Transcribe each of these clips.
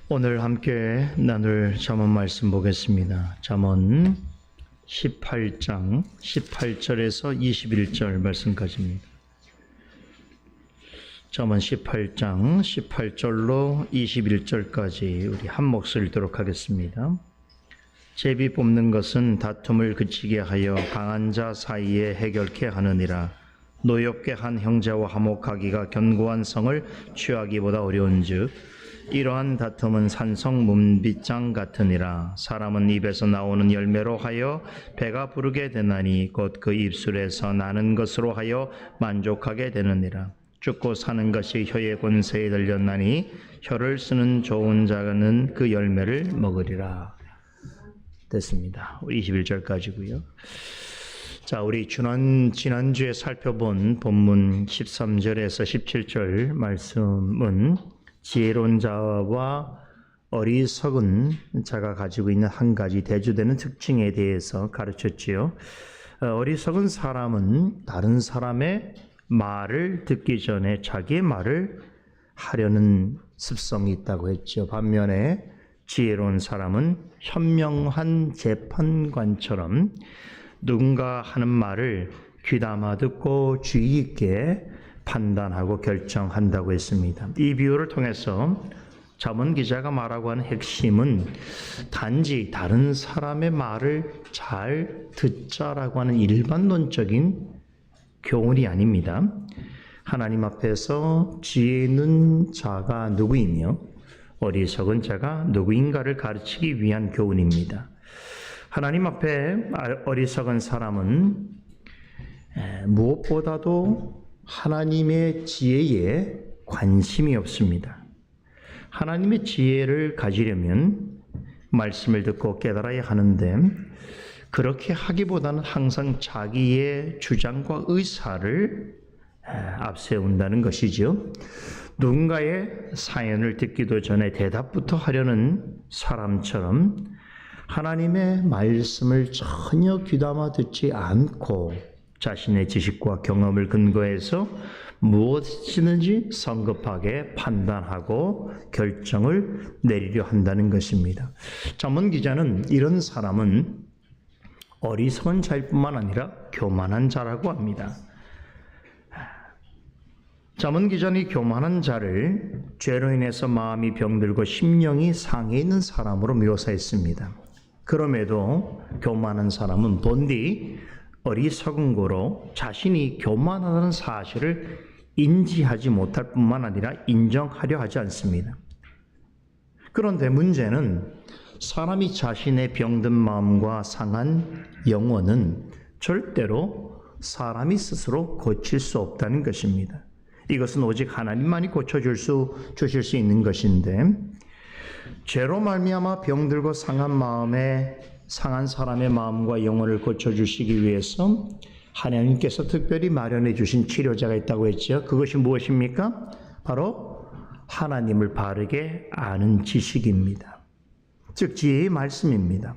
오늘 함께 나눌 잠언 말씀 보겠습니다. 잠언 18장 18절에서 21절 말씀까지입니다. 잠언 18장 18절로 21절까지 우리 한 목소리 읽도록 하겠습니다. 제비 뽑는 것은 다툼을 그치게 하여 강한 자 사이에 해결케 하느니라. 노엽게 한 형제와 화목하기가 견고한 성을 취하기보다 어려운즉 이러한 다툼은 산성 문빗장 같으니라. 사람은 입에서 나오는 열매로 하여 배가 부르게 되나니 곧 그 입술에서 나는 것으로 하여 만족하게 되느니라. 죽고 사는 것이 혀의 권세에 들렸나니 혀를 쓰는 좋은 자는 그 열매를 먹으리라. 됐습니다. 21절까지고요. 자, 우리 지난주에 살펴본 본문 13절에서 17절 말씀은 지혜로운 자와 어리석은 자가 가지고 있는 한 가지 대조되는 특징에 대해서 가르쳤지요. 어리석은 사람은 다른 사람의 말을 듣기 전에 자기의 말을 하려는 습성이 있다고 했죠. 반면에 지혜로운 사람은 현명한 재판관처럼 누군가 하는 말을 귀담아 듣고 주의 있게 판단하고 결정한다고 했습니다. 이 비유를 통해서 잠언 기자가 말하고 하는 핵심은 단지 다른 사람의 말을 잘 듣자라고 하는 일반론적인 교훈이 아닙니다. 하나님 앞에서 지혜 있는 자가 누구이며 어리석은 자가 누구인가를 가르치기 위한 교훈입니다. 하나님 앞에 어리석은 사람은 무엇보다도 하나님의 지혜에 관심이 없습니다. 하나님의 지혜를 가지려면 말씀을 듣고 깨달아야 하는데 그렇게 하기보다는 항상 자기의 주장과 의사를 앞세운다는 것이죠. 누군가의 사연을 듣기도 전에 대답부터 하려는 사람처럼 하나님의 말씀을 전혀 귀담아 듣지 않고 자신의 지식과 경험을 근거해서 무엇이든지 성급하게 판단하고 결정을 내리려 한다는 것입니다. 잠언 기자는 이런 사람은 어리석은 자일 뿐만 아니라 교만한 자라고 합니다. 잠언 기자는 교만한 자를 죄로 인해서 마음이 병들고 심령이 상해 있는 사람으로 묘사했습니다. 그럼에도 교만한 사람은 본디 어리석은 거로 자신이 교만하다는 사실을 인지하지 못할 뿐만 아니라 인정하려 하지 않습니다. 그런데 문제는 사람이 자신의 병든 마음과 상한 영혼은 절대로 사람이 스스로 고칠 수 없다는 것입니다. 이것은 오직 하나님만이 주실 수 있는 것인데 죄로 말미암아 병들고 상한 사람의 마음과 영혼을 고쳐주시기 위해서 하나님께서 특별히 마련해 주신 치료자가 있다고 했죠. 그것이 무엇입니까? 바로 하나님을 바르게 아는 지식입니다. 즉 지혜의 말씀입니다.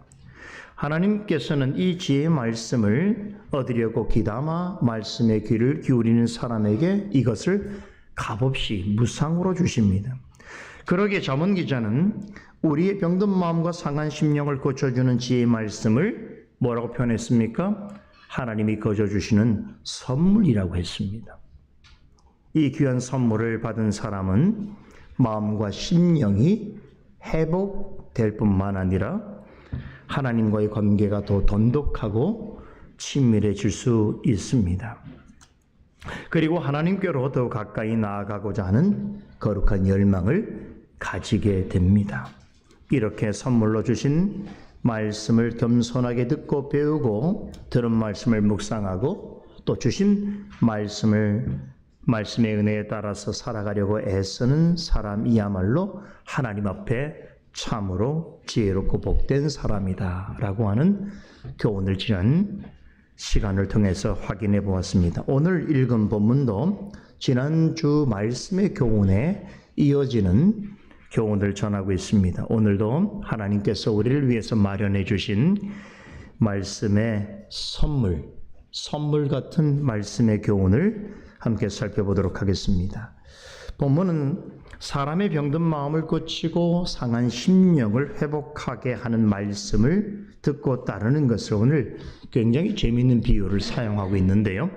하나님께서는 이 지혜의 말씀을 얻으려고 귀담아 말씀의 귀를 기울이는 사람에게 이것을 값없이 무상으로 주십니다. 그러기에 잠언 기자는 우리의 병든 마음과 상한 심령을 고쳐주는 지혜의 말씀을 뭐라고 표현했습니까? 하나님이 거저주시는 선물이라고 했습니다. 이 귀한 선물을 받은 사람은 마음과 심령이 회복될 뿐만 아니라 하나님과의 관계가 더 돈독하고 친밀해질 수 있습니다. 그리고 하나님께로 더 가까이 나아가고자 하는 거룩한 열망을 가지게 됩니다. 이렇게 선물로 주신 말씀을 겸손하게 듣고 배우고 들은 말씀을 묵상하고 또 주신 말씀의 은혜에 따라서 살아가려고 애쓰는 사람이야말로 하나님 앞에 참으로 지혜롭고 복된 사람이다 라고 하는 교훈을 지난 시간을 통해서 확인해 보았습니다. 오늘 읽은 본문도 지난주 말씀의 교훈에 이어지는 교훈을 전하고 있습니다. 오늘도 하나님께서 우리를 위해서 마련해 주신 말씀의 선물 같은 말씀의 교훈을 함께 살펴보도록 하겠습니다. 본문은 사람의 병든 마음을 고치고 상한 심령을 회복하게 하는 말씀을 듣고 따르는 것을 오늘 굉장히 재미있는 비유를 사용하고 있는데요.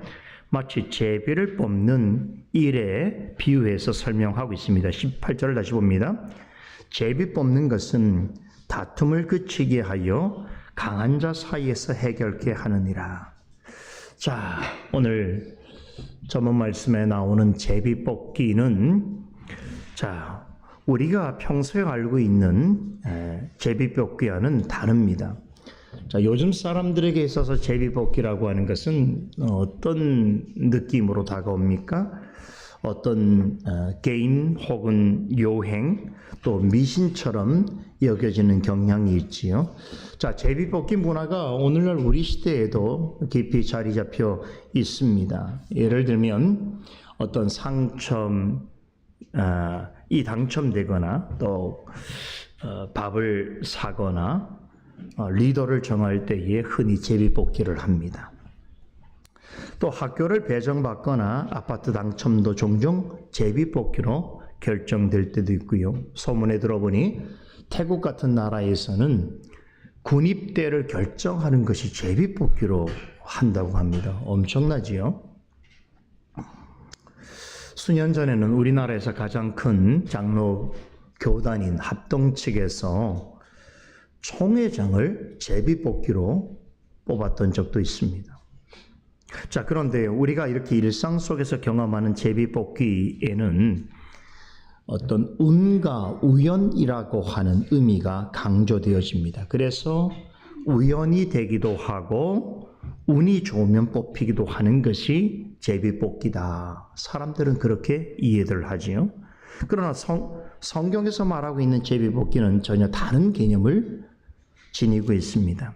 마치 제비를 뽑는 일에 비유해서 설명하고 있습니다. 18절을 다시 봅니다. 제비 뽑는 것은 다툼을 그치게 하여 강한 자 사이에서 해결케 하느니라. 자, 오늘 전문 말씀에 나오는 제비 뽑기는 우리가 평소에 알고 있는 제비 뽑기와는 다릅니다. 자, 요즘 사람들에게 있어서 제비 뽑기라고 하는 것은 어떤 느낌으로 다가옵니까? 어떤 게임 혹은 요행 또 미신처럼 여겨지는 경향이 있지요. 자, 제비 뽑기 문화가 오늘날 우리 시대에도 깊이 자리 잡혀 있습니다. 예를 들면 어떤 상첨 이 당첨되거나 또 밥을 사거나 리더를 정할 때에 흔히 제비뽑기를 합니다. 또 학교를 배정받거나 아파트 당첨도 종종 제비뽑기로 결정될 때도 있고요. 소문에 들어보니 태국 같은 나라에서는 군입대를 결정하는 것이 제비뽑기로 한다고 합니다. 엄청나지요? 수년 전에는 우리나라에서 가장 큰 장로 교단인 합동 측에서 총회장을 제비뽑기로 뽑았던 적도 있습니다. 자, 그런데 우리가 이렇게 일상 속에서 경험하는 제비뽑기에는 어떤 운과 우연이라고 하는 의미가 강조되어집니다. 그래서 우연이 되기도 하고 운이 좋으면 뽑히기도 하는 것이 제비뽑기다. 사람들은 그렇게 이해를 하지요. 그러나 성경에서 말하고 있는 제비뽑기는 전혀 다른 개념을 지니고 있습니다.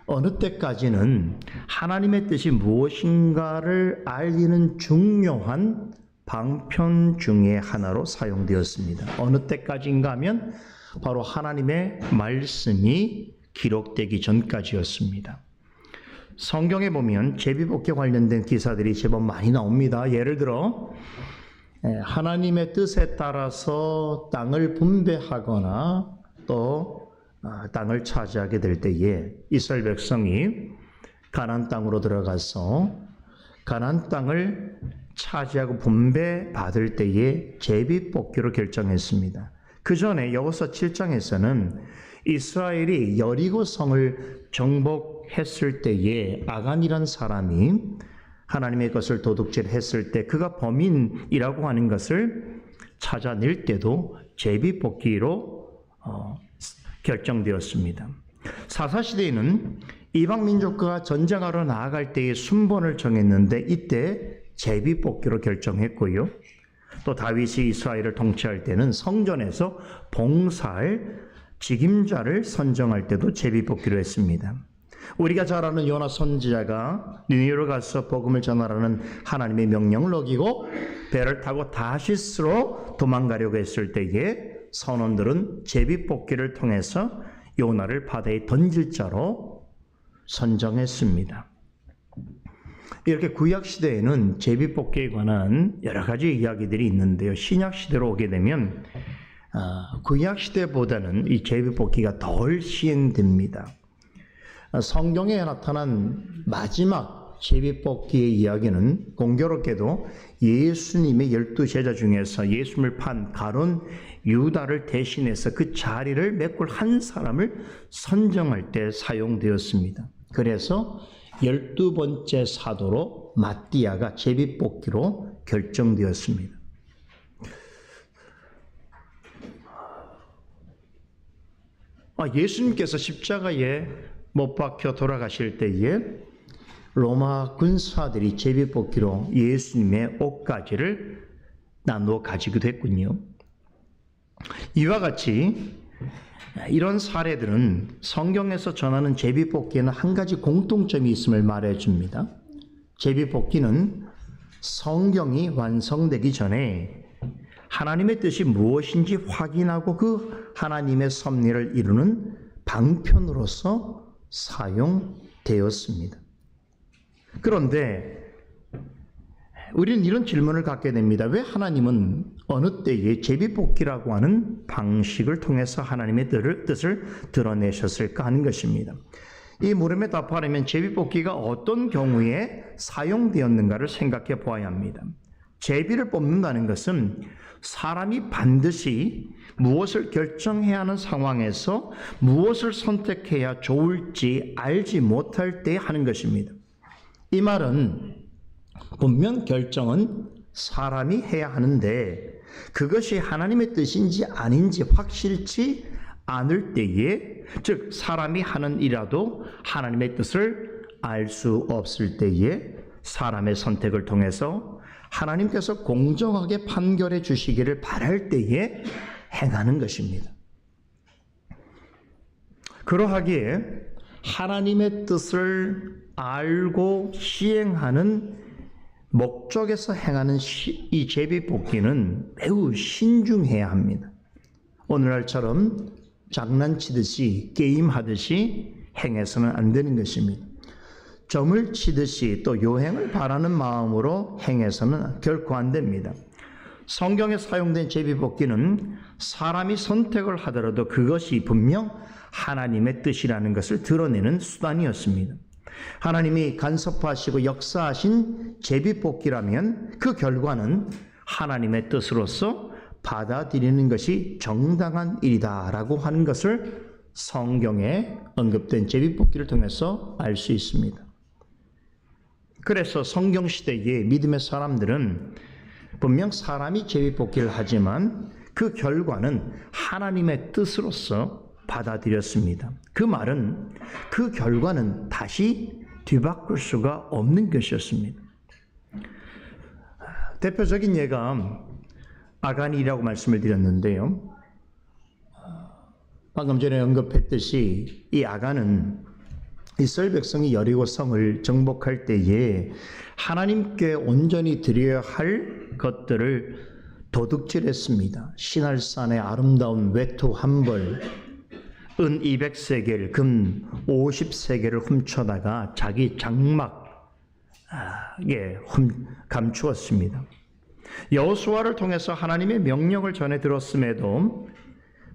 어느 때까지는 하나님의 뜻이 무엇인가를 알리는 중요한 방편 중에 하나로 사용되었습니다. 어느 때까지인가 하면 바로 하나님의 말씀이 기록되기 전까지였습니다. 성경에 보면 제비뽑기 관련된 기사들이 제법 많이 나옵니다. 예를 들어 하나님의 뜻에 따라서 땅을 분배하거나 또 땅을 차지하게 될 때에 이스라엘 백성이 가나안 땅으로 들어가서 가나안 땅을 차지하고 분배받을 때에 제비뽑기로 결정했습니다. 그 전에 여호수아 7장에서는 이스라엘이 여리고 성을 정복했을 때에 아간이라는 사람이 하나님의 것을 도둑질했을 때 그가 범인이라고 하는 것을 찾아낼 때도 제비뽑기로 결정되었습니다. 사사시대에는 이방 민족과 전쟁하러 나아갈 때의 순번을 정했는데 이때 제비뽑기로 결정했고요. 또 다윗이 이스라엘을 통치할 때는 성전에서 봉사할 직임자를 선정할 때도 제비뽑기로 했습니다. 우리가 잘 아는 요나 선지자가 니느웨로 가서 복음을 전하라는 하나님의 명령을 어기고 배를 타고 다시스로 도망가려고 했을 때에 선원들은 제비뽑기를 통해서 요나를 바다에 던질 자로 선정했습니다. 이렇게 구약시대에는 제비뽑기에 관한 여러 가지 이야기들이 있는데요. 신약시대로 오게 되면 구약시대보다는 이 제비뽑기가 덜 시행됩니다. 성경에 나타난 마지막 제비뽑기의 이야기는 공교롭게도 예수님의 12제자 중에서 예수님을 판 가룟 유다를 대신해서 그 자리를 메꿀 한 사람을 선정할 때 사용되었습니다. 그래서 12번째 사도로 마띠아가 제비뽑기로 결정되었습니다. 예수님께서 십자가에 못 박혀 돌아가실 때에 로마 군사들이 제비뽑기로 예수님의 옷가지를 나누어 가지기도 했군요. 이와 같이 이런 사례들은 성경에서 전하는 제비뽑기에는 한 가지 공통점이 있음을 말해줍니다. 제비뽑기는 성경이 완성되기 전에 하나님의 뜻이 무엇인지 확인하고 그 하나님의 섭리를 이루는 방편으로서 사용되었습니다. 그런데 우리는 이런 질문을 갖게 됩니다. 왜 하나님은 어느 때에 제비뽑기라고 하는 방식을 통해서 하나님의 뜻을 드러내셨을까 하는 것입니다. 이 물음에 답하려면 제비뽑기가 어떤 경우에 사용되었는가를 생각해 보아야 합니다. 제비를 뽑는다는 것은 사람이 반드시 무엇을 결정해야 하는 상황에서 무엇을 선택해야 좋을지 알지 못할 때 하는 것입니다. 이 말은 분명 결정은 사람이 해야 하는데 그것이 하나님의 뜻인지 아닌지 확실치 않을 때에, 즉 사람이 하는 일이라도 하나님의 뜻을 알 수 없을 때에 사람의 선택을 통해서 하나님께서 공정하게 판결해 주시기를 바랄 때에 행하는 것입니다. 그러하기에 하나님의 뜻을 알고 시행하는 목적에서 행하는 이 제비뽑기는 매우 신중해야 합니다. 오늘날처럼 장난치듯이 게임하듯이 행해서는 안 되는 것입니다. 점을 치듯이 또 요행을 바라는 마음으로 행해서는 결코 안 됩니다. 성경에 사용된 제비뽑기는 사람이 선택을 하더라도 그것이 분명 하나님의 뜻이라는 것을 드러내는 수단이었습니다. 하나님이 간섭하시고 역사하신 제비뽑기라면 그 결과는 하나님의 뜻으로서 받아들이는 것이 정당한 일이다라고 하는 것을 성경에 언급된 제비뽑기를 통해서 알 수 있습니다. 그래서 성경 시대의 믿음의 사람들은 분명 사람이 제비뽑기를 하지만 그 결과는 하나님의 뜻으로서 받아들였습니다. 그 말은 그 결과는 다시 뒤바꿀 수가 없는 것이었습니다. 대표적인 예가 아간이라고 말씀을 드렸는데요. 방금 전에 언급했듯이 이 아간은 이스라엘 백성이 여리고 성을 정복할 때에 하나님께 온전히 드려야 할 것들을 도둑질했습니다. 시날산의 아름다운 외투 한 벌, 은 200세겔, 금 50세겔을 훔쳐다가 자기 장막에 감추었습니다. 여호수아를 통해서 하나님의 명령을 전해 들었음에도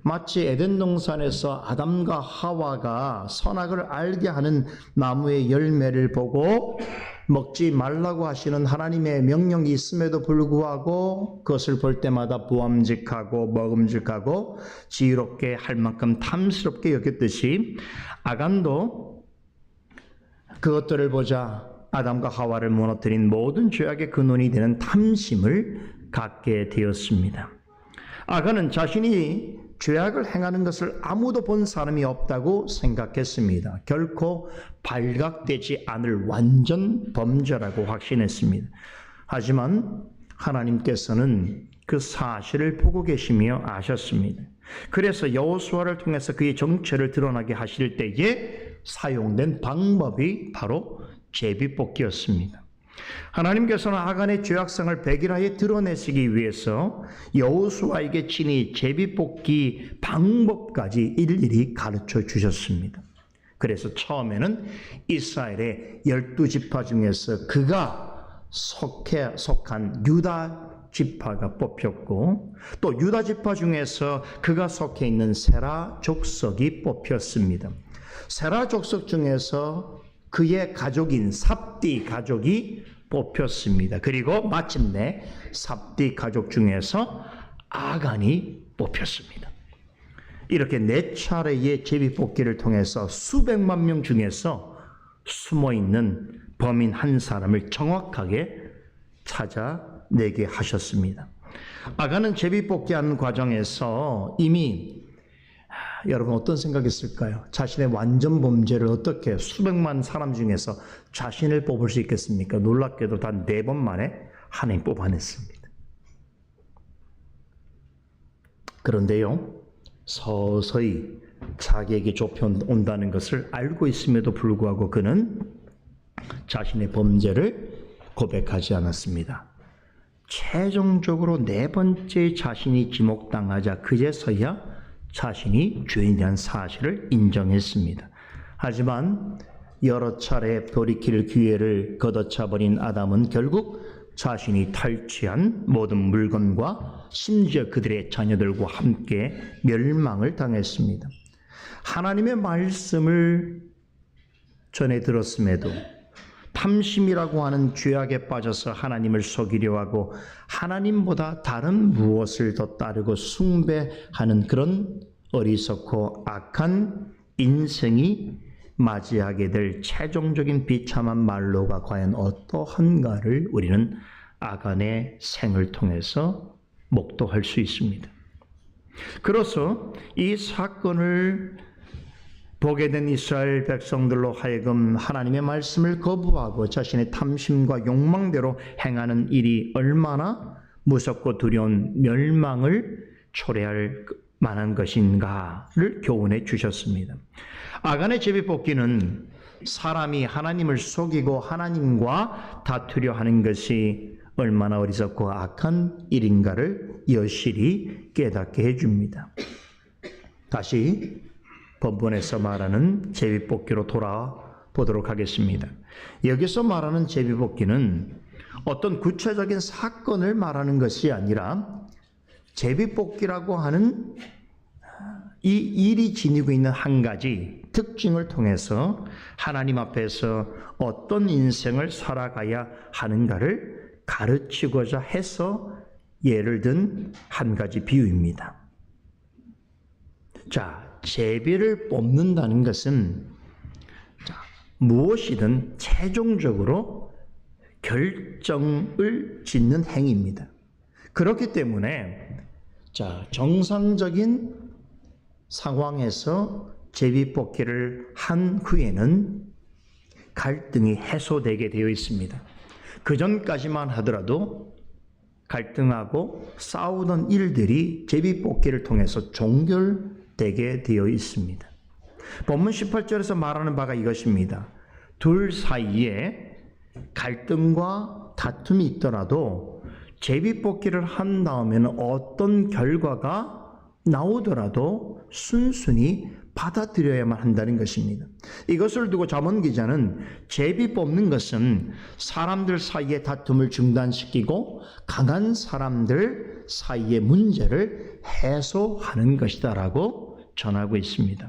마치 에덴 동산에서 아담과 하와가 선악을 알게 하는 나무의 열매를 보고 먹지 말라고 하시는 하나님의 명령이 있음에도 불구하고 그것을 볼 때마다 보암직하고 먹음직하고 지혜롭게 할 만큼 탐스럽게 여겼듯이 아간도 그것들을 보자 아담과 하와를 무너뜨린 모든 죄악의 근원이 되는 탐심을 갖게 되었습니다. 아간은 자신이 죄악을 행하는 것을 아무도 본 사람이 없다고 생각했습니다. 결코 발각되지 않을 완전 범죄라고 확신했습니다. 하지만 하나님께서는 그 사실을 보고 계시며 아셨습니다. 그래서 여호수아를 통해서 그의 정체를 드러나게 하실 때에 사용된 방법이 바로 제비뽑기였습니다. 하나님께서는 아간의 죄악성을 백일하에 드러내시기 위해서 여호수아에게 친히 제비뽑기 방법까지 일일이 가르쳐 주셨습니다. 그래서 처음에는 이스라엘의 12지파 중에서 그가 속한 유다 지파가 뽑혔고 또 유다 지파 중에서 그가 속해 있는 세라 족속이 뽑혔습니다. 세라 족속 중에서 그의 가족인 삽디 가족이 뽑혔습니다. 그리고 마침내 삽디 가족 중에서 아간이 뽑혔습니다. 이렇게 4차례의 제비뽑기를 통해서 수백만 명 중에서 숨어있는 범인 한 사람을 정확하게 찾아내게 하셨습니다. 아간은 제비뽑기하는 과정에서 이미 여러분 어떤 생각이 있을까요? 자신의 완전 범죄를 어떻게 수백만 사람 중에서 자신을 뽑을 수 있겠습니까? 놀랍게도 단 4번 만에 하나님 뽑아냈습니다. 그런데요, 서서히 자기에게 좁혀온다는 것을 알고 있음에도 불구하고 그는 자신의 범죄를 고백하지 않았습니다. 최종적으로 4번째 자신이 지목당하자 그제서야 자신이 죄인이라는 사실을 인정했습니다. 하지만 여러 차례 돌이킬 기회를 걷어차버린 아담은 결국 자신이 탈취한 모든 물건과 심지어 그들의 자녀들과 함께 멸망을 당했습니다. 하나님의 말씀을 전해 들었음에도 탐심이라고 하는 죄악에 빠져서 하나님을 속이려 하고 하나님보다 다른 무엇을 더 따르고 숭배하는 그런 어리석고 악한 인생이 맞이하게 될 최종적인 비참한 말로가 과연 어떠한가를 우리는 아간의 생을 통해서 목도할 수 있습니다. 그래서 이 사건을 보게 된 이스라엘 백성들로 하여금 하나님의 말씀을 거부하고 자신의 탐심과 욕망대로 행하는 일이 얼마나 무섭고 두려운 멸망을 초래할 만한 것인가를 교훈해 주셨습니다. 아간의 제비뽑기는 사람이 하나님을 속이고 하나님과 다투려 하는 것이 얼마나 어리석고 악한 일인가를 여실히 깨닫게 해줍니다. 다시 본문에서 말하는 제비뽑기로 돌아보도록 하겠습니다. 여기서 말하는 제비뽑기는 어떤 구체적인 사건을 말하는 것이 아니라 제비뽑기라고 하는 이 일이 지니고 있는 한 가지 특징을 통해서 하나님 앞에서 어떤 인생을 살아가야 하는가를 가르치고자 해서 예를 든 한 가지 비유입니다. 자, 제비를 뽑는다는 것은 무엇이든 최종적으로 결정을 짓는 행위입니다. 그렇기 때문에 정상적인 상황에서 제비뽑기를 한 후에는 갈등이 해소되게 되어 있습니다. 그 전까지만 하더라도 갈등하고 싸우던 일들이 제비뽑기를 통해서 종결되게 되어 있습니다. 본문 18절에서 말하는 바가 이것입니다. 둘 사이에 갈등과 다툼이 있더라도 제비뽑기를 한 다음에는 어떤 결과가 나오더라도 순순히 받아들여야만 한다는 것입니다. 이것을 두고 잠언 기자는 제비 뽑는 것은 사람들 사이의 다툼을 중단시키고 강한 사람들 사이의 문제를 해소하는 것이다라고 전하고 있습니다.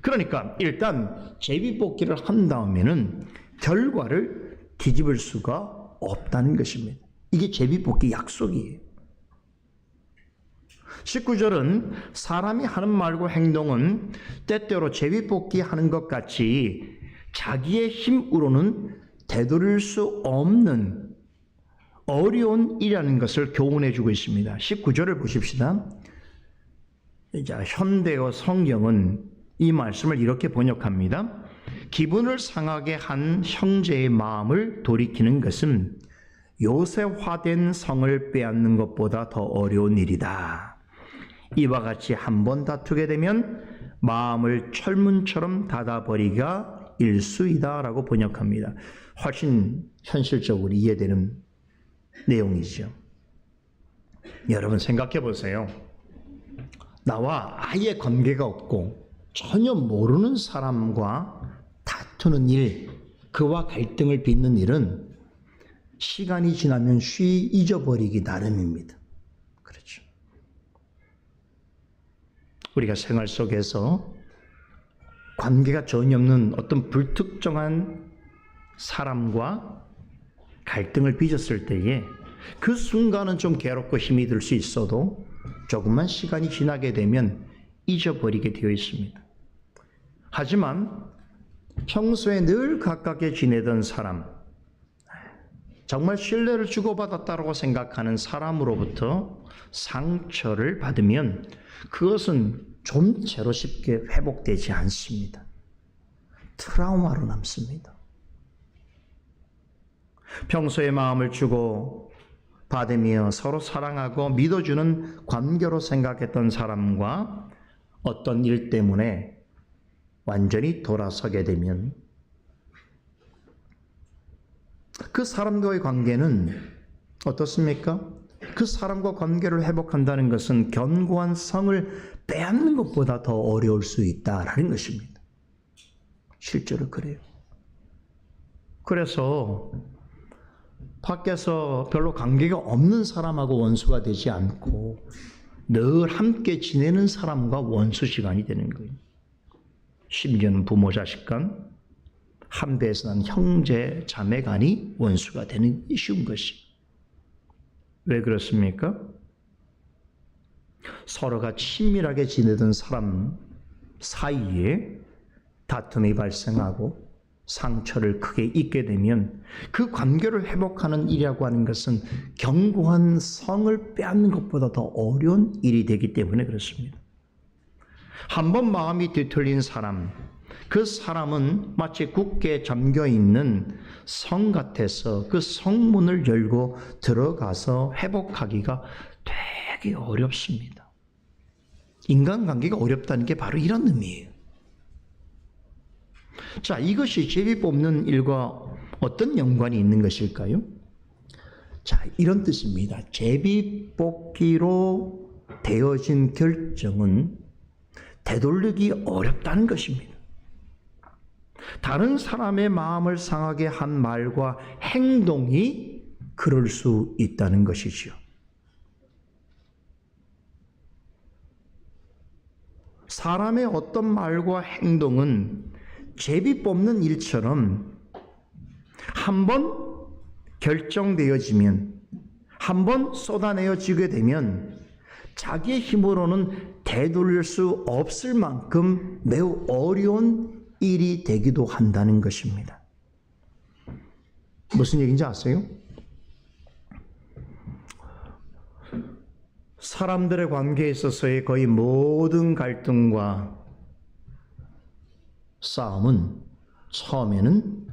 그러니까 일단 제비 뽑기를 한 다음에는 결과를 뒤집을 수가 없다는 것입니다. 이게 제비 뽑기 약속이에요. 19절은 사람이 하는 말과 행동은 때때로 제비뽑기 하는 것 같이 자기의 힘으로는 되돌릴 수 없는 어려운 일이라는 것을 교훈해 주고 있습니다. 19절을 보십시다. 현대어 성경은 이 말씀을 이렇게 번역합니다. 기분을 상하게 한 형제의 마음을 돌이키는 것은 요새화된 성을 빼앗는 것보다 더 어려운 일이다. 이와 같이 한번 다투게 되면 마음을 철문처럼 닫아버리기가 일수이다 라고 번역합니다. 훨씬 현실적으로 이해되는 내용이죠. 여러분 생각해 보세요. 나와 아예 관계가 없고 전혀 모르는 사람과 다투는 일, 그와 갈등을 빚는 일은 시간이 지나면 쉬이 잊어버리기 나름입니다. 그렇죠. 우리가 생활 속에서 관계가 전혀 없는 어떤 불특정한 사람과 갈등을 빚었을 때에 그 순간은 좀 괴롭고 힘이 들 수 있어도 조금만 시간이 지나게 되면 잊어버리게 되어 있습니다. 하지만 평소에 늘 가깝게 지내던 사람, 정말 신뢰를 주고받았다고 생각하는 사람으로부터 상처를 받으면 그것은 좀처럼 쉽게 회복되지 않습니다. 트라우마로 남습니다. 평소에 마음을 주고 받으며 서로 사랑하고 믿어주는 관계로 생각했던 사람과 어떤 일 때문에 완전히 돌아서게 되면 그 사람과의 관계는 어떻습니까? 그 사람과 관계를 회복한다는 것은 견고한 성을 빼앗는 것보다 더 어려울 수 있다라는 것입니다. 실제로 그래요. 그래서 밖에서 별로 관계가 없는 사람하고 원수가 되지 않고 늘 함께 지내는 사람과 원수 시간이 되는 거예요. 심지어는 부모 자식 간, 한 배에서 난 형제 자매 간이 원수가 되는 쉬운 것이. 왜 그렇습니까? 서로가 친밀하게 지내던 사람 사이에 다툼이 발생하고 상처를 크게 입게 되면 그 관계를 회복하는 일이라고 하는 것은 견고한 성을 빼앗는 것보다 더 어려운 일이 되기 때문에 그렇습니다. 한번 마음이 뒤틀린 사람, 그 사람은 마치 굳게 잠겨있는 성 같아서 그 성문을 열고 들어가서 회복하기가 되게 어렵습니다. 인간관계가 어렵다는 게 바로 이런 의미예요. 자, 이것이 제비 뽑는 일과 어떤 연관이 있는 것일까요? 자, 이런 뜻입니다. 제비 뽑기로 되어진 결정은 되돌리기 어렵다는 것입니다. 다른 사람의 마음을 상하게 한 말과 행동이 그럴 수 있다는 것이죠. 사람의 어떤 말과 행동은 제비 뽑는 일처럼 한번 결정되어지면, 한번 쏟아내어지게 되면 자기의 힘으로는 되돌릴 수 없을 만큼 매우 어려운 일이 되기도 한다는 것입니다. 무슨 얘기인지 아세요? 사람들의 관계에 있어서의 거의 모든 갈등과 싸움은 처음에는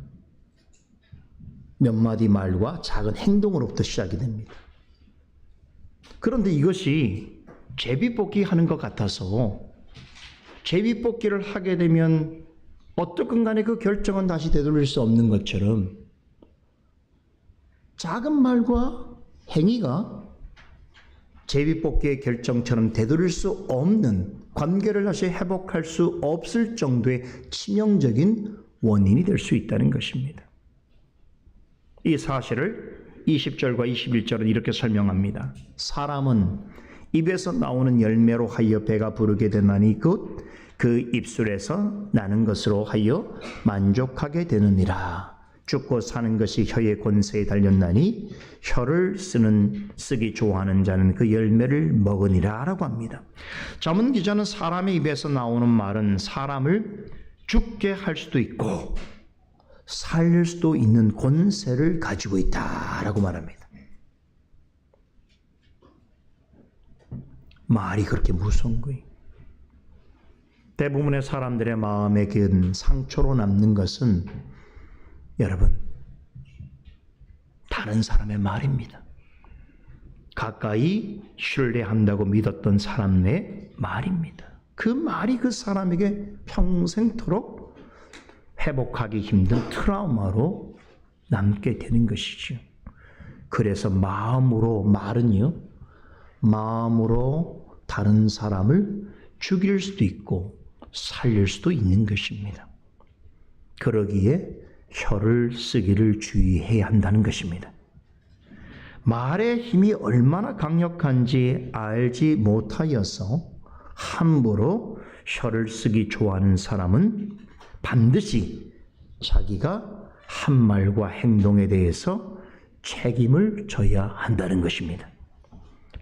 몇 마디 말과 작은 행동으로부터 시작이 됩니다. 그런데 이것이 제비뽑기 하는 것 같아서 제비뽑기를 하게 되면 어떻든 간에 그 결정은 다시 되돌릴 수 없는 것처럼 작은 말과 행위가 제비뽑기의 결정처럼 되돌릴 수 없는, 관계를 다시 회복할 수 없을 정도의 치명적인 원인이 될 수 있다는 것입니다. 이 사실을 20절과 21절은 이렇게 설명합니다. 사람은 입에서 나오는 열매로 하여 배가 부르게 되나니 곧 그 입술에서 나는 것으로 하여 만족하게 되느니라. 죽고 사는 것이 혀의 권세에 달렸나니 혀를 쓰기 좋아하는 자는 그 열매를 먹으니라 라고 합니다. 잠언 기자는 사람의 입에서 나오는 말은 사람을 죽게 할 수도 있고 살릴 수도 있는 권세를 가지고 있다라고 말합니다. 말이 그렇게 무서운 거예요. 대부분의 사람들의 마음에 긴 상처로 남는 것은 여러분, 다른 사람의 말입니다. 가까이 신뢰한다고 믿었던 사람의 말입니다. 그 말이 그 사람에게 평생토록 회복하기 힘든 트라우마로 남게 되는 것이죠. 그래서 말은요, 마음으로 다른 사람을 죽일 수도 있고 살릴 수도 있는 것입니다. 그러기에 혀를 쓰기를 주의해야 한다는 것입니다. 말의 힘이 얼마나 강력한지 알지 못하여서 함부로 혀를 쓰기 좋아하는 사람은 반드시 자기가 한 말과 행동에 대해서 책임을 져야 한다는 것입니다.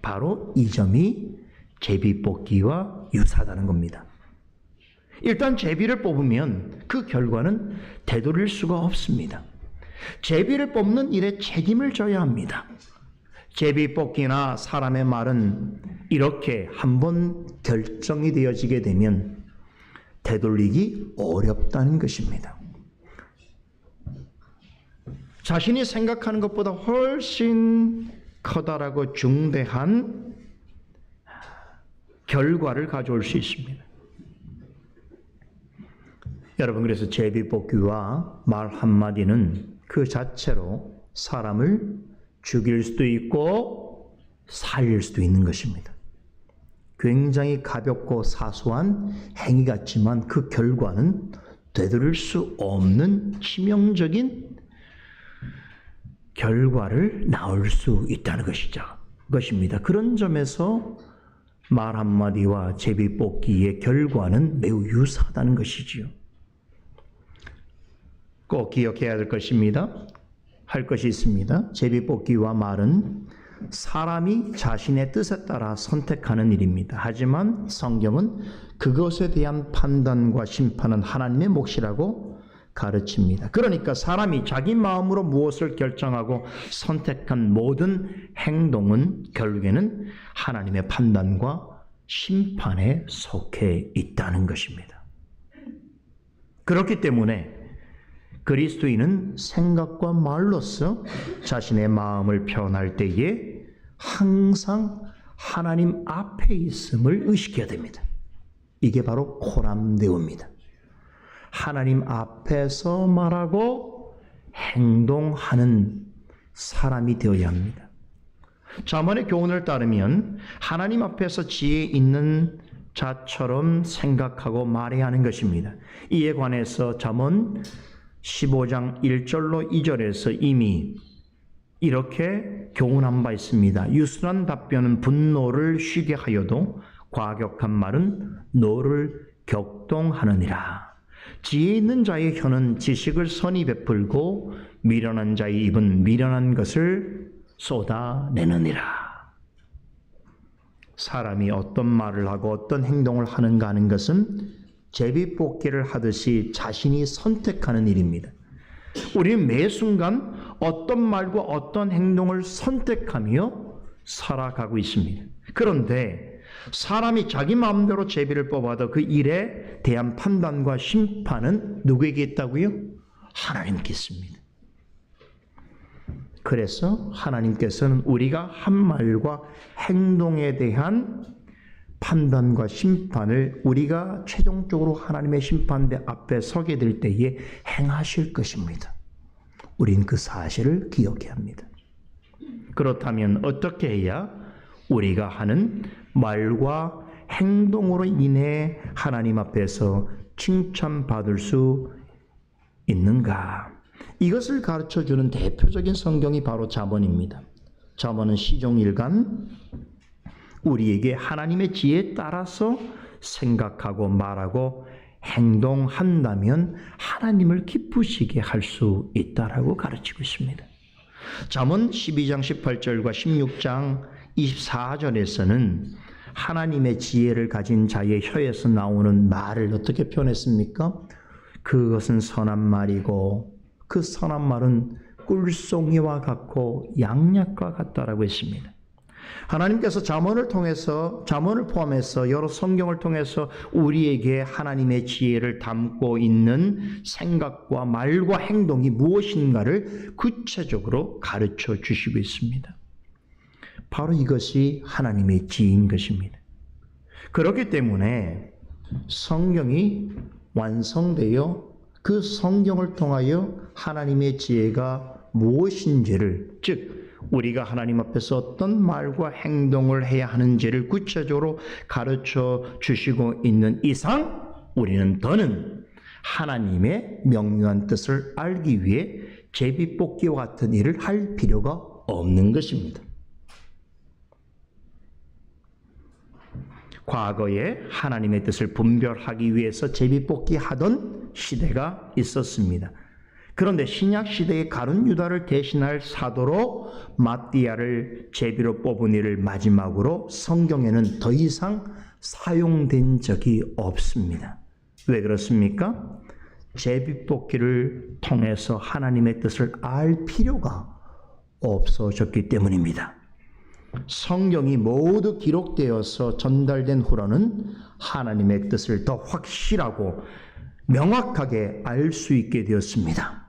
바로 이 점이 제비뽑기와 유사하다는 겁니다. 일단 제비를 뽑으면 그 결과는 되돌릴 수가 없습니다. 제비를 뽑는 일에 책임을 져야 합니다. 제비 뽑기나 사람의 말은 이렇게 한번 결정이 되어지게 되면 되돌리기 어렵다는 것입니다. 자신이 생각하는 것보다 훨씬 커다랗고 중대한 결과를 가져올 수 있습니다. 여러분, 그래서 제비뽑기와 말 한마디는 그 자체로 사람을 죽일 수도 있고 살릴 수도 있는 것입니다. 굉장히 가볍고 사소한 행위 같지만 그 결과는 되돌릴 수 없는 치명적인 결과를 낳을 수 있다는 것입니다. 그런 점에서 말 한마디와 제비뽑기의 결과는 매우 유사하다는 것이지요. 꼭 기억해야 될 것입니다. 할 것이 있습니다. 제비뽑기와 말은 사람이 자신의 뜻에 따라 선택하는 일입니다. 하지만 성경은 그것에 대한 판단과 심판은 하나님의 몫이라고 가르칩니다. 그러니까 사람이 자기 마음으로 무엇을 결정하고 선택한 모든 행동은 결국에는 하나님의 판단과 심판에 속해 있다는 것입니다. 그렇기 때문에 그리스도인은 생각과 말로써 자신의 마음을 표현할 때에 항상 하나님 앞에 있음을 의식해야 됩니다. 이게 바로 코람데오입니다. 하나님 앞에서 말하고 행동하는 사람이 되어야 합니다. 잠언의 교훈을 따르면 하나님 앞에서 지혜 있는 자처럼 생각하고 말해야 하는 것입니다. 이에 관해서 잠언 15장 1절로 2절에서 이미 이렇게 교훈한 바 있습니다. 유순한 답변은 분노를 쉬게 하여도 과격한 말은 노를 격동하느니라. 지혜 있는 자의 혀는 지식을 선히 베풀고 미련한 자의 입은 미련한 것을 쏟아내느니라. 사람이 어떤 말을 하고 어떤 행동을 하는가 하는 것은 제비뽑기를 하듯이 자신이 선택하는 일입니다. 우리는 매 순간 어떤 말과 어떤 행동을 선택하며 살아가고 있습니다. 그런데 사람이 자기 마음대로 제비를 뽑아도 그 일에 대한 판단과 심판은 누구에게 있다고요? 하나님께 있습니다. 그래서 하나님께서는 우리가 한 말과 행동에 대한 판단과 심판을 우리가 최종적으로 하나님의 심판대 앞에 서게 될 때에 행하실 것입니다. 우린 그 사실을 기억해야 합니다. 그렇다면 어떻게 해야 우리가 하는 말과 행동으로 인해 하나님 앞에서 칭찬받을 수 있는가? 이것을 가르쳐주는 대표적인 성경이 바로 잠언입니다. 잠언은 시종일관 우리에게 하나님의 지혜에 따라서 생각하고 말하고 행동한다면 하나님을 기쁘시게 할 수 있다라고 가르치고 있습니다. 잠언 12장 18절과 16장 24절에서는 하나님의 지혜를 가진 자의 혀에서 나오는 말을 어떻게 표현했습니까? 그것은 선한 말이고 그 선한 말은 꿀송이와 같고 양약과 같다라고 했습니다. 하나님께서 잠언을 포함해서 여러 성경을 통해서 우리에게 하나님의 지혜를 담고 있는 생각과 말과 행동이 무엇인가를 구체적으로 가르쳐 주시고 있습니다. 바로 이것이 하나님의 지혜인 것입니다. 그렇기 때문에 성경이 완성되어 그 성경을 통하여 하나님의 지혜가 무엇인지를, 즉 우리가 하나님 앞에서 어떤 말과 행동을 해야 하는지를 구체적으로 가르쳐 주시고 있는 이상 우리는 더는 하나님의 명료한 뜻을 알기 위해 제비뽑기와 같은 일을 할 필요가 없는 것입니다. 과거에 하나님의 뜻을 분별하기 위해서 제비뽑기 하던 시대가 있었습니다. 그런데 신약 시대의 가룟 유다를 대신할 사도로 마띠아를 제비로 뽑은 일을 마지막으로 성경에는 더 이상 사용된 적이 없습니다. 왜 그렇습니까? 제비뽑기를 통해서 하나님의 뜻을 알 필요가 없어졌기 때문입니다. 성경이 모두 기록되어서 전달된 후로는 하나님의 뜻을 더 확실하고 명확하게 알 수 있게 되었습니다.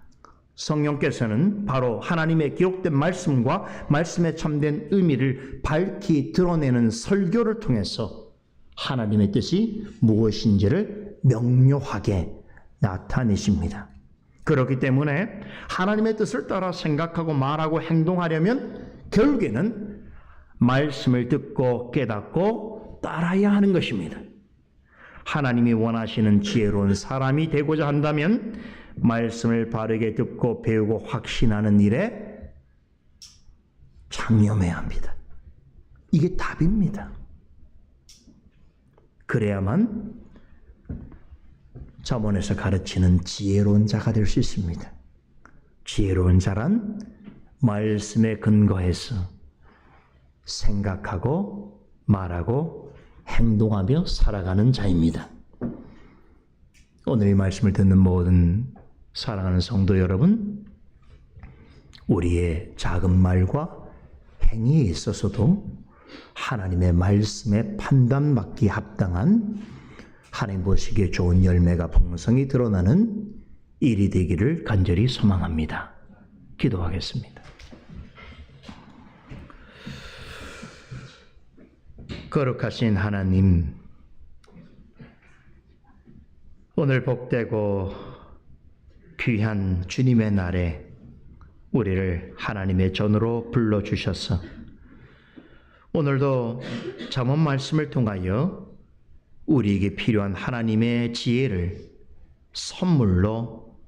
성령께서는 바로 하나님의 기록된 말씀과 말씀에 참된 의미를 밝히 드러내는 설교를 통해서 하나님의 뜻이 무엇인지를 명료하게 나타내십니다. 그렇기 때문에 하나님의 뜻을 따라 생각하고 말하고 행동하려면 결국에는 말씀을 듣고 깨닫고 따라야 하는 것입니다. 하나님이 원하시는 지혜로운 사람이 되고자 한다면 말씀을 바르게 듣고 배우고 확신하는 일에 장념해야 합니다. 이게 답입니다. 그래야만 잠언에서 가르치는 지혜로운 자가 될 수 있습니다. 지혜로운 자란 말씀에 근거해서 생각하고 말하고 행동하며 살아가는 자입니다. 오늘 이 말씀을 듣는 모든 사랑하는 성도 여러분, 우리의 작은 말과 행위에 있어서도 하나님의 말씀에 판단받기 합당한 하나님 보시기에 좋은 열매가 풍성히 드러나는 일이 되기를 간절히 소망합니다. 기도하겠습니다. 거룩하신 하나님, 오늘 복되고 귀한 주님의 날에 우리를 하나님의 전으로 불러주셔서 오늘도 잠언 말씀을 통하여 우리에게 필요한 하나님의 지혜를 선물로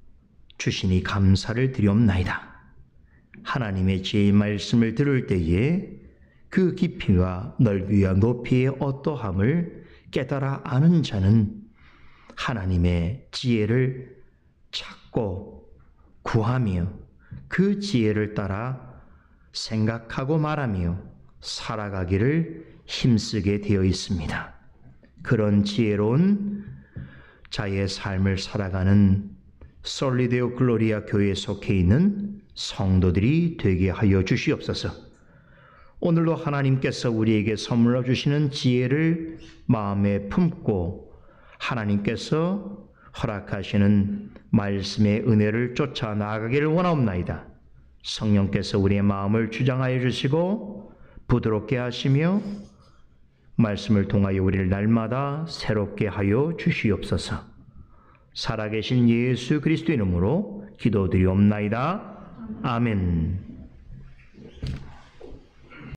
주시니 감사를 드리옵나이다. 하나님의 지혜의 말씀을 들을 때에 그 깊이와 넓이와 높이의 어떠함을 깨달아 아는 자는 하나님의 지혜를 찾고 구하며 그 지혜를 따라 생각하고 말하며 살아가기를 힘쓰게 되어 있습니다. 그런 지혜로운 자의 삶을 살아가는 솔리데오 글로리아 교회에 속해 있는 성도들이 되게 하여 주시옵소서. 오늘도 하나님께서 우리에게 선물로 주시는 지혜를 마음에 품고 하나님께서 허락하시는 말씀의 은혜를 쫓아 나아가기를 원하옵나이다. 성령께서 우리의 마음을 주장하여 주시고 부드럽게 하시며 말씀을 통하여 우리를 날마다 새롭게 하여 주시옵소서. 살아계신 예수 그리스도 이름으로 기도드리옵나이다. 아멘.